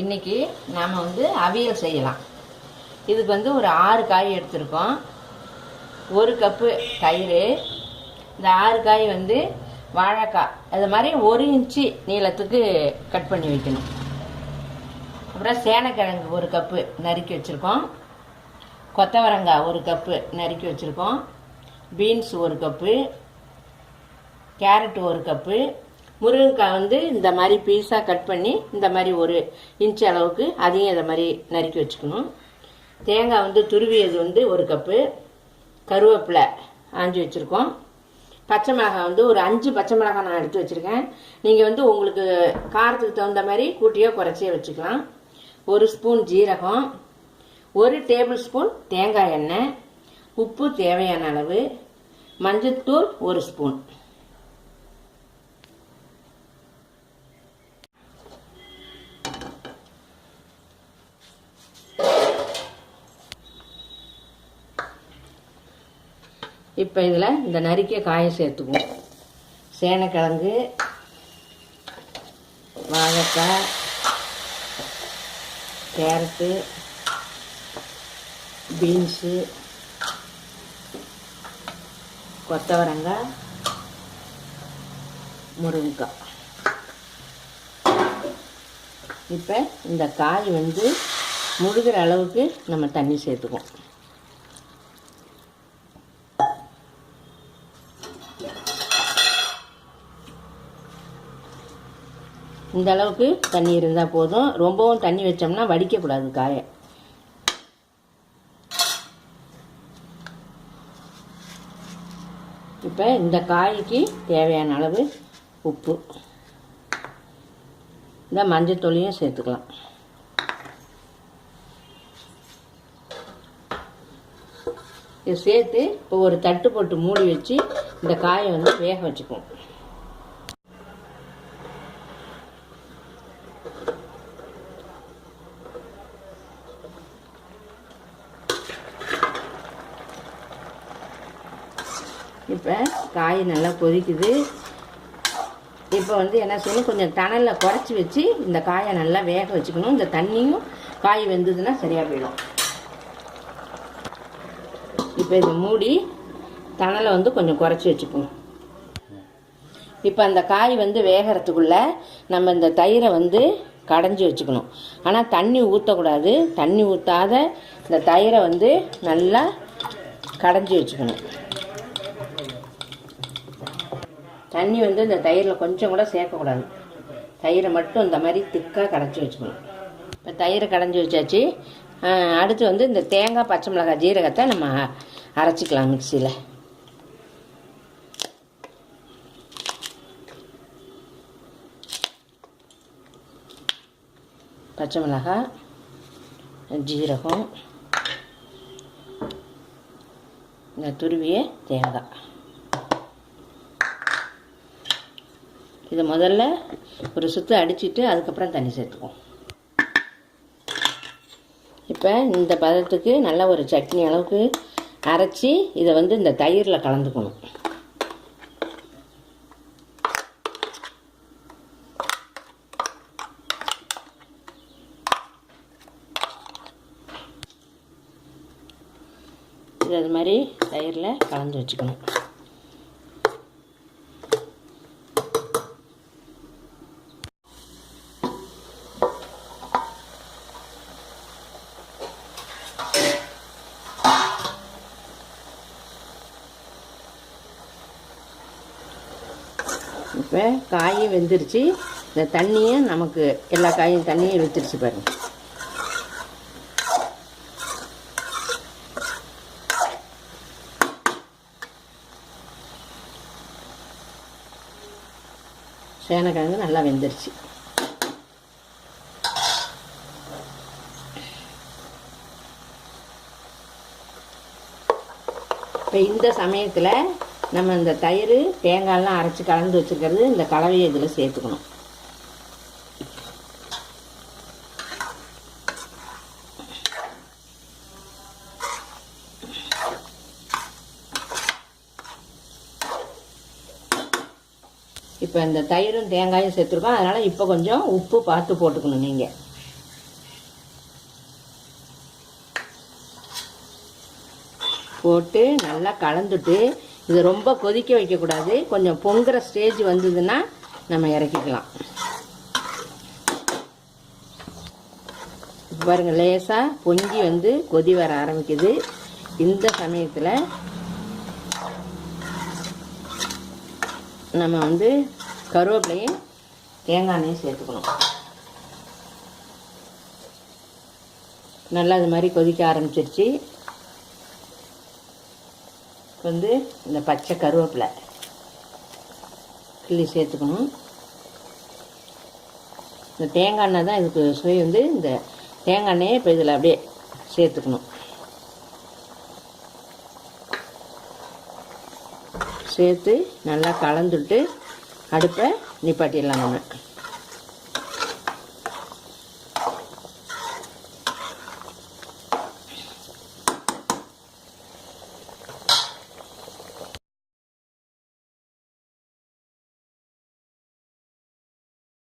இன்றைக்கி நாம் அவியல் செய்யலாம். இதுக்கு ஒரு 6 காய் எடுத்துருக்கோம். 1 கப்பு தயிர், இந்த 6 காய் வாழைக்காய் அது மாதிரி 1 இன்ச்சு நீளத்துக்கு கட் பண்ணி வைக்கணும். அப்புறம் சேனக்கிழங்கு 1 கப்பு நறுக்கி வச்சுருக்கோம். கொத்தவரங்காய் 1 கப்பு நறுக்கி வச்சுருக்கோம். பீன்ஸ் 1 கப்பு, கேரட் 1 கப்பு, முருங்கைக்காய் இந்த மாதிரி பீஸாக கட் பண்ணி இந்த மாதிரி 1 இன்ச்சு அளவுக்கு அதையும் இதை மாதிரி நறுக்கி வச்சுக்கணும். தேங்காய் துருவியது 1 கப்பு, கருவேப்பிலை ஆஞ்சி வச்சுருக்கோம். பச்சை மிளகாய் ஒரு 5 பச்சை மிளகாய் நான் எடுத்து வச்சுருக்கேன். நீங்கள் உங்களுக்கு காரத்துக்கு தகுந்த மாதிரி கூட்டியோ குறைச்சியோ வச்சுக்கலாம். 1 ஸ்பூன் ஜீரகம், 1 டேபிள் ஸ்பூன் தேங்காய் எண்ணெய், உப்பு தேவையான அளவு, மஞ்சள்தூள் 1 ஸ்பூன். இப்போ இதில் இந்த நறுக்கிய காயை சேர்த்துக்குவோம். சேனக்கிழங்கு, வாழைக்காய், கேரட்டு, பீன்ஸு, கொத்தவரங்காய், முருங்கைக்காய். இப்போ இந்த காய் முழுகிற அளவுக்கு நம்ம தண்ணி சேர்த்துக்குவோம். இந்த அளவுக்கு தண்ணி இருந்தால் போதும். ரொம்பவும் தண்ணி வச்சோம்னா வடிக்கக்கூடாது காயை. இப்போ இந்த காய்க்கு தேவையான அளவு உப்பு, இந்த மஞ்சத்தூளையும் சேர்த்துக்கலாம். இது சேர்த்து இப்போ ஒரு தட்டு போட்டு மூடி வச்சு இந்த காயை வேக வச்சுக்குவோம். இப்போ காய் நல்லா கொதிக்குது. இப்போ என்ன செய்யணும், கொஞ்சம் தணலில் குறைச்சி வச்சு இந்த காயை நல்லா வேக வச்சுக்கணும். இந்த தண்ணியும் காய் வெந்ததுன்னா சரியாக போயிடும். இப்போ இதை மூடி தணலை கொஞ்சம் குறைச்சி வச்சுக்கணும். இப்போ அந்த காய் வேகிறதுக்குள்ளே நம்ம இந்த தயிரை கடைஞ்சி வச்சுக்கணும். ஆனால் தண்ணி ஊற்றக்கூடாது. தண்ணி ஊற்றாத இந்த தயிரை நல்லா கடைஞ்சி வச்சுக்கணும். தண்ணி இந்த தயிரில் கொஞ்சம் கூட சேர்க்கக்கூடாது. தயிரை மட்டும் இந்த மாதிரி திக்காக கடைச்சி வச்சுக்கணும். இப்போ தயிரை கடைஞ்சி வச்சாச்சு. அடுத்து இந்த தேங்காய், பச்சை மிளகாய், ஜீரகத்தை நம்ம அரைச்சிக்கலாம் மிக்சியில். பச்சை மிளகாய், ஜீரகம், இந்த துருவிய தேங்காய். இதை முதல்ல ஒரு சுற்று அடிச்சுட்டு அதுக்கப்புறம் தண்ணி சேர்த்துக்குவோம். இப்போ இந்த பதத்துக்கு நல்ல ஒரு சட்னி அளவுக்கு அரைச்சி இதை இந்த தயிரில் கலந்துக்கணும். இது அது மாதிரி தயிரில் கலந்து வச்சுக்கணும். இப்போ காயும் வெந்துருச்சு. இந்த தண்ணியும் நமக்கு எல்லா காயும் தண்ணியும் வெந்துருச்சு பாருங்க. சேனக்கிழங்கு நல்லா வெந்துருச்சு. இப்போ இந்த சமயத்தில் நம்ம இந்த தயிர், தேங்காயெல்லாம் அரைச்சி கலந்து வச்சுருக்கிறது இந்த கலவையை இதில் சேர்த்துக்கணும். இப்போ இந்த தயிரும் தேங்காயும் சேர்த்துருக்கோம். அதனால் இப்போ கொஞ்சம் உப்பு பார்த்து போட்டுக்கணும் நீங்கள். போட்டு நல்லா கலந்துட்டு இது ரொம்ப கொதிக்க வைக்கக்கூடாது. கொஞ்சம் பொங்குற ஸ்டேஜ் வந்ததுன்னா நம்ம இறக்கிக்கலாம். பாருங்கள், லேசாக பொங்கி வந்து கொதி வர ஆரம்பிக்குது. இந்த சமயத்தில் நம்ம வந்து கருவேப்பிலையும் தேங்காய் எண்ணெயும் சேர்த்துக்கணும். நல்லா இது மாதிரி கொதிக்க ஆரம்பிச்சிருச்சு. வந்து இந்த பச்சை கருவேப்பிலை கிள்ளி சேர்த்துக்கணும். இந்த தேங்காய் எண்ணெய் தான் இதுக்கு சுவை. வந்து இந்த தேங்காய் எண்ணெயை இப்போ இதில் அப்படியே சேர்த்துக்கணும். சேர்த்து நல்லா கலந்துட்டு அடுப்பை நிப்பாட்டிடலாம் நம்ம.